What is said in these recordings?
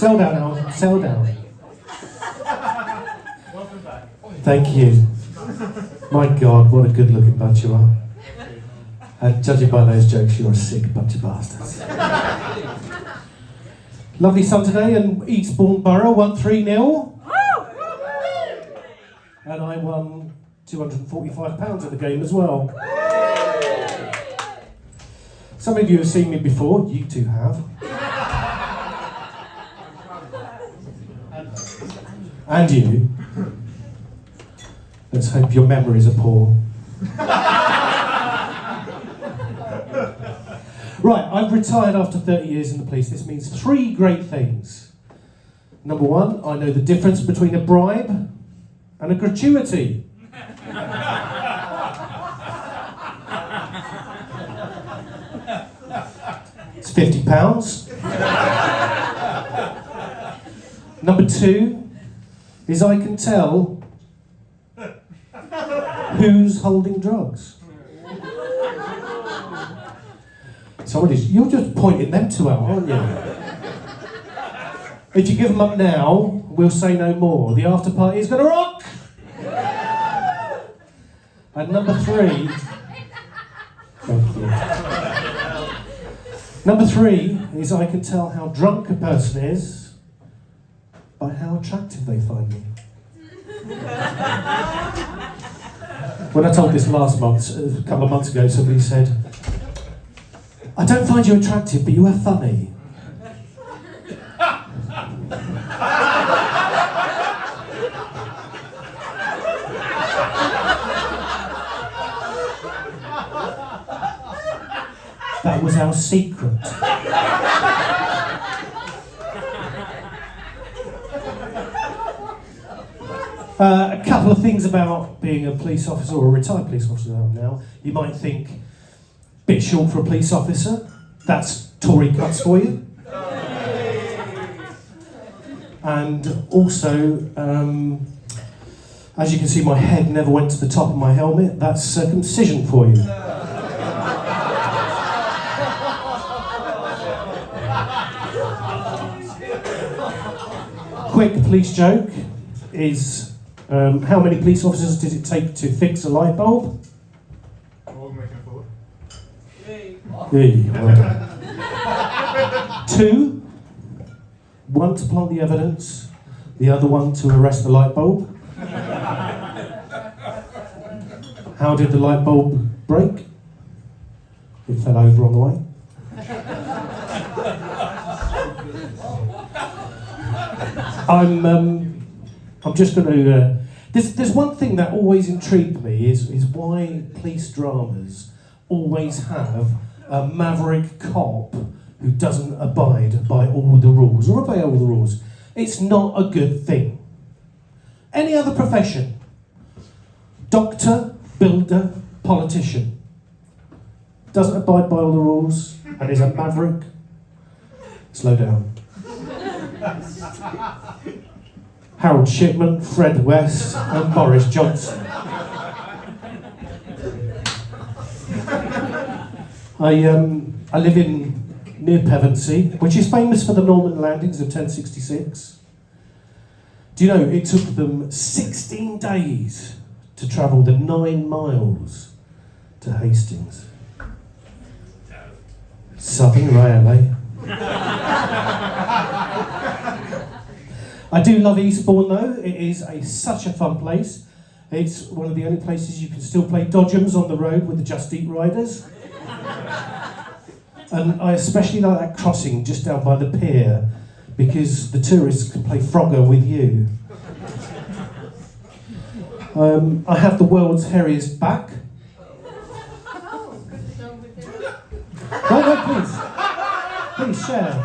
Settle down, Al. Settle down. Welcome back. Thank you. My God, what a good-looking bunch you are. And judging by those jokes, you're a sick bunch of bastards. Lovely sun today, and Eastbourne Borough won 3-0. And I won £245 in the game as well. Some of you have seen me before, you two have. And you. Let's hope your memories are poor. Right, I've retired after 30 years in the police. This means 3 great things. Number 1, I know the difference between a bribe and a gratuity. It's £50. Number 2 is I can tell who's holding drugs. You're just pointing them two out, aren't you? If you give them up now, we'll say no more. The after party is going to rock! And number 3... Thank you. Number 3 is I can tell how drunk a person is by how attractive they find me. When I told this last month, a couple of months ago, somebody said, I don't find you attractive, but you are funny. That was our secret. A couple of things about being a police officer, or a retired police officer now. You might think, bit short for a police officer. That's Tory cuts for you. And also, as you can see, my head never went to the top of my helmet. That's circumcision for you. Quick police joke is, how many police officers does it take to fix a light bulb? Hey, well done. 2, 1 to plant the evidence, the other 1 to arrest the light bulb. How did the light bulb break? It fell over on the way. I'm just going to... There's one thing that always intrigued me is why police dramas always have a maverick cop who doesn't abide by all the rules, or obey all the rules. It's not a good thing. Any other profession, doctor, builder, politician, doesn't abide by all the rules and is a maverick. Slow down. Harold Shipman, Fred West and Boris Johnson. I live near Pevensey, which is famous for the Norman landings of 1066. Do you know it took them 16 days to travel the 9 miles to Hastings? Southern Rail, eh? I do love Eastbourne though. It is such a fun place. It's one of the only places you can still play dodgems on the road with the Just Eat riders. And I especially like that crossing just down by the pier because the tourists can play Frogger with you. I have the world's hairiest back. No, please. Please share.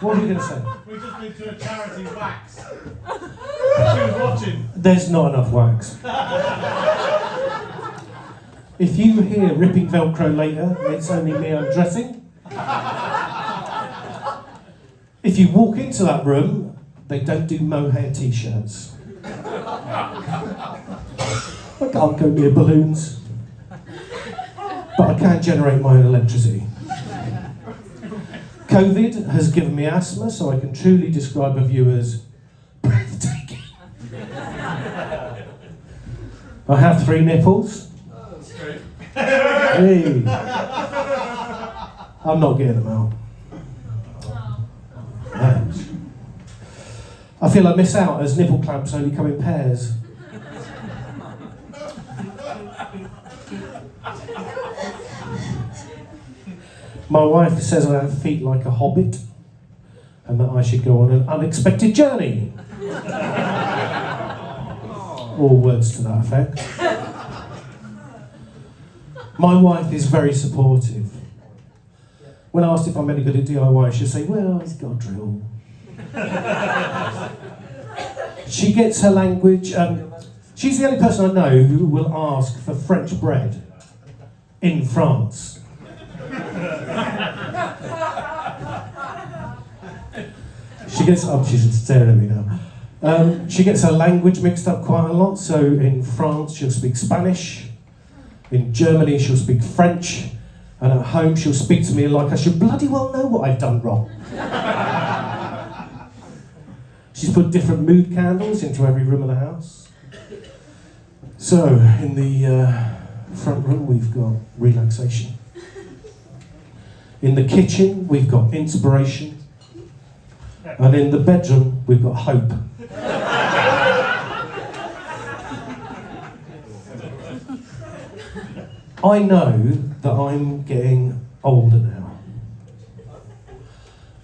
What are you going to say? We've just been to a charity wax. She was watching. There's not enough wax. If you hear ripping Velcro later, it's only me undressing. If you walk into that room, they don't do mohair t-shirts. I can't go near balloons. But I can generate my own electricity. COVID has given me asthma, so I can truly describe a view as breathtaking. I have 3 nipples. Hey. I'm not getting them out. No. I feel I miss out as nipple clamps only come in pairs. My wife says I have feet like a hobbit and that I should go on an unexpected journey. All words to that effect. My wife is very supportive. When asked if I'm any good at DIY, she'll say, well, he's got a drill. She gets her language. She's the only person I know who will ask for French bread in France. She gets, oh, she's staring at me now. She gets her language mixed up quite a lot. So in France, she'll speak Spanish. In Germany, she'll speak French. And at home, she'll speak to me like I should bloody well know what I've done wrong. She's put different mood candles into every room of the house. So, in the front room, we've got relaxation. In the kitchen, we've got inspiration. And in the bedroom, we've got hope. I know that I'm getting older now.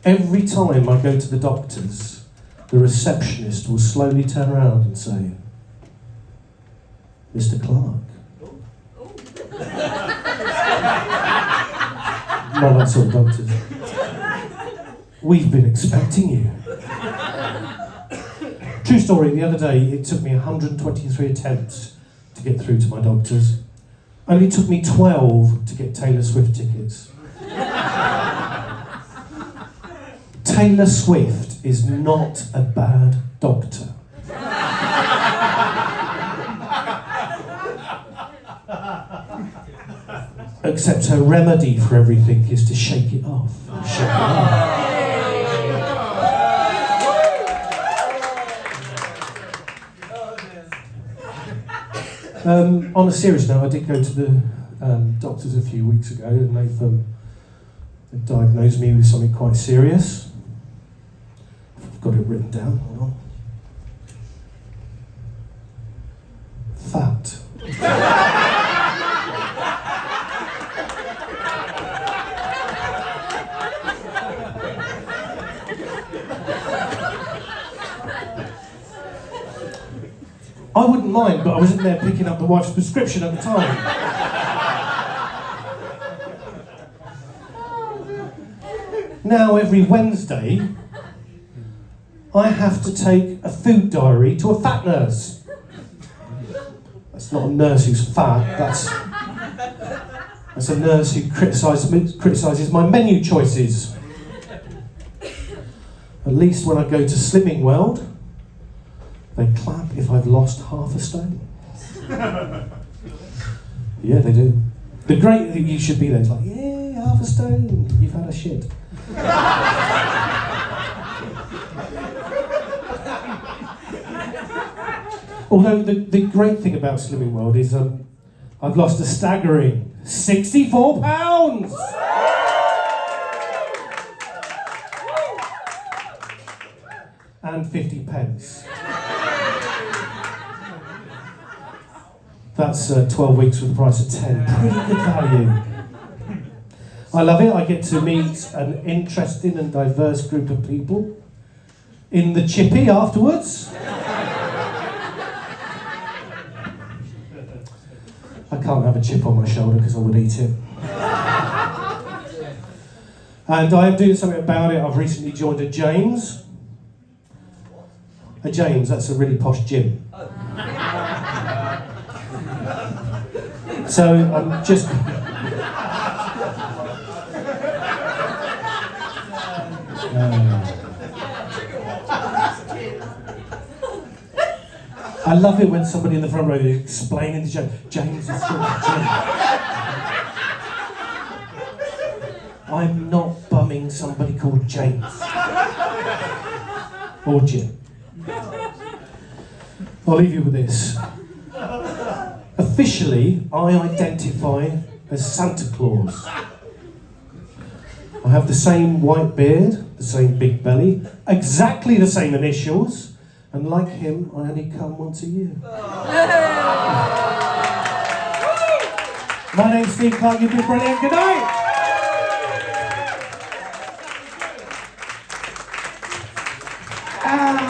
Every time I go to the doctors, the receptionist will slowly turn around and say, Mr. Clark. Not that sort of doctors. We've been expecting you. True story, the other day it took me 123 attempts to get through to my doctors. Only took me 12 to get Taylor Swift tickets. Taylor Swift is not a bad doctor. Except her remedy for everything is to shake it off. Shake it off. On a serious note, I did go to the doctors a few weeks ago and they've diagnosed me with something quite serious. I've got it written down, hold on. Fat. I wouldn't mind, but I was in there picking up the wife's prescription at the time. Now, every Wednesday, I have to take a food diary to a fat nurse. That's not a nurse who's fat, that's a nurse who criticises my menu choices. At least when I go to Slimming World, they clap if I've lost half a stone. Yeah, they do. The great thing you should be there is like, yeah, half a stone, you've had a shit. Although the great thing about Slimming World is I've lost a staggering 64 pounds! And 50 pence. That's 12 weeks for the price of 10. Pretty good value. I love it. I get to meet an interesting and diverse group of people in the chippy afterwards. I can't have a chip on my shoulder because I would eat it. And I am doing something about it. I've recently joined a James. A James, that's a really posh gym. So I'm just... I love it when somebody in the front row is explaining the joke. James is from the gym. I'm not bumming somebody called James. Or Jim. I'll leave you with this. Officially, I identify as Santa Claus. I have the same white beard, the same big belly, exactly the same initials, and like him, I only come once a year. My name's Steve Clark, you've been brilliant, good night! Ah.